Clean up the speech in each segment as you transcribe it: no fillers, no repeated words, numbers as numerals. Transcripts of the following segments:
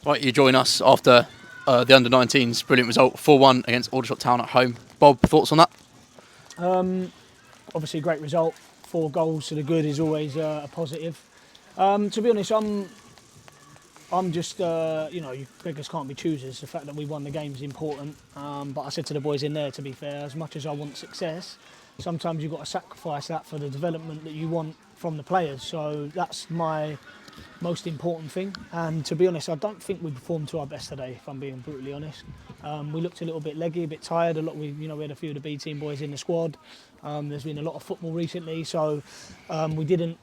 Right, you join us after the under-19s brilliant result, 4-1 against Aldershot Town at home. Bob, thoughts on that? Obviously, a great result. 4 goals to the good is always a positive. To be honest, I'm just, beggars can't be choosers. The fact that we won the game is important. But I said to the boys in there, to be fair, as much as I want success, sometimes you've got to sacrifice that for the development that you want from the players. So that's my most important thing. And to be honest, I don't think we performed to our best today, if I'm being brutally honest. We looked a little bit leggy, a bit tired. We had a few of the B team boys in the squad. There's been a lot of football recently, so we didn't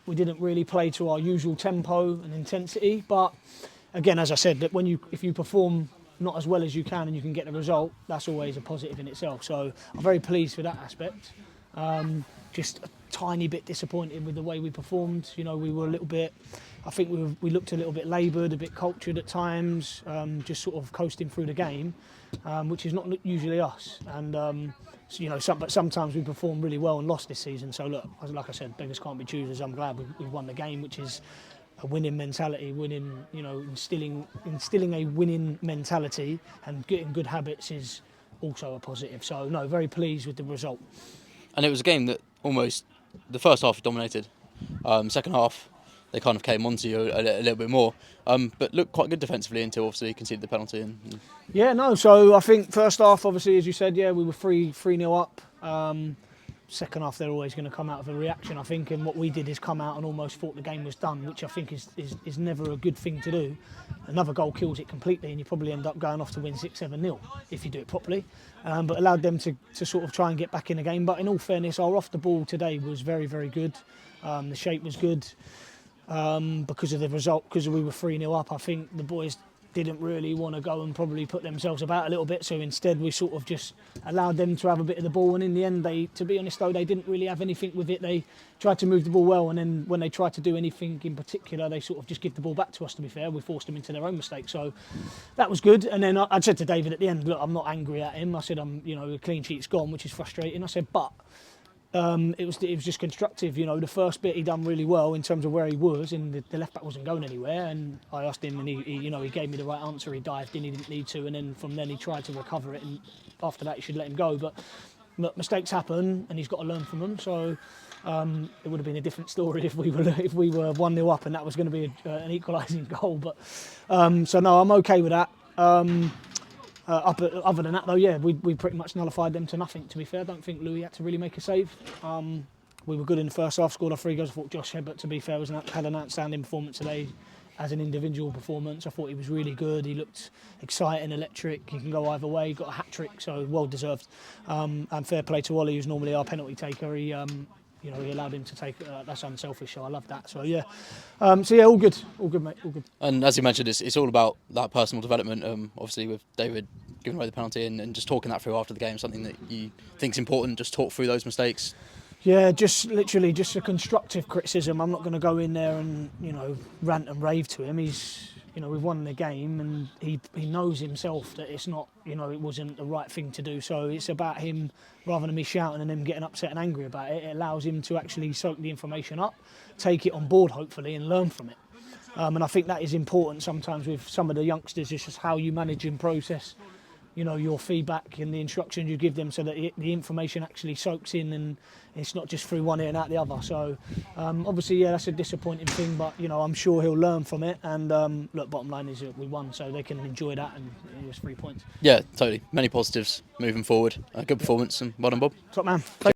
really play to our usual tempo and intensity. But again, as I said, that if you perform not as well as you can and you can get the result, that's always a positive in itself. So I'm very pleased with that aspect. Just a tiny bit disappointed with the way we performed. We were a little bit, I think we looked a little bit laboured, a bit cultured at times, just sort of coasting through the game, which is not usually us. And but sometimes we perform really well and lost this season. So look, like I said, beggars can't be choosers. I'm glad we've won the game, which is a winning mentality, instilling a winning mentality and getting good habits is also a positive. So no, very pleased with the result. And it was a game that almost, the first half dominated. Second half, they kind of came onto you a little bit more, but looked quite good defensively until obviously conceded the penalty. So I think first half, obviously, as you said, we were 3-0 up. Second half, they're always going to come out with a reaction, I think, and what we did is come out and almost thought the game was done, which I think is never a good thing to do. Another goal kills it completely, and you probably end up going off to win 6-7-0 if you do it properly. But allowed them to sort of try and get back in the game. But in all fairness, our off the ball today was very, very good. The shape was good because of the result, because we were 3-0 up. I think the boys didn't really want to go and probably put themselves about a little bit, so instead we sort of just allowed them to have a bit of the ball, and in the end, to be honest though, they didn't really have anything with it. They tried to move the ball well, and then when they tried to do anything in particular, they sort of just give the ball back to us, to be fair. We forced them into their own mistake, so that was good. And then I said to David at the end, look, I'm not angry at him. I said, a clean sheet's gone, which is frustrating. I said, but it was just constructive. The first bit he done really well in terms of where he was, and the left back wasn't going anywhere. And I asked him, and he gave me the right answer. He dived in, he didn't need to, and then from then he tried to recover it. And after that, you should let him go. But look, mistakes happen, and he's got to learn from them. So it would have been a different story if we were 1-0 up, and that was going to be an equalising goal. But so no, I'm okay with that. Other than that, though, we pretty much nullified them to nothing, to be fair. I don't think Louis had to really make a save. We were good in the first half, scored our 3 goals. I thought Josh Hebbert, to be fair, had an outstanding performance today as an individual performance. I thought he was really good. He looked exciting, electric. He can go either way. He got a hat-trick, so well deserved. And fair play to Ollie, who's normally our penalty taker. He allowed him to take. That's unselfish, so I love that. So all good, mate, all good. And as you mentioned, it's all about that personal development. Obviously, with David giving away the penalty and just talking that through after the game, something that you think's important. Just talk through those mistakes. Yeah, just literally just a constructive criticism. I'm not going to go in there and rant and rave to him. We've won the game, and he knows himself that it's not, it wasn't the right thing to do. So it's about him, rather than me shouting and him getting upset and angry about it. It allows him to actually soak the information up, take it on board hopefully, and learn from it. And I think that is important sometimes with some of the youngsters. It's just how you manage and process your feedback and the instructions you give them, so that the information actually soaks in and it's not just through one ear and out the other. So obviously, that's a disappointing thing, but I'm sure he'll learn from it. And look, bottom line is that we won, so they can enjoy that, and it was 3 points. Yeah, totally. Many positives moving forward. Good performance, and well done, Bob. Top man.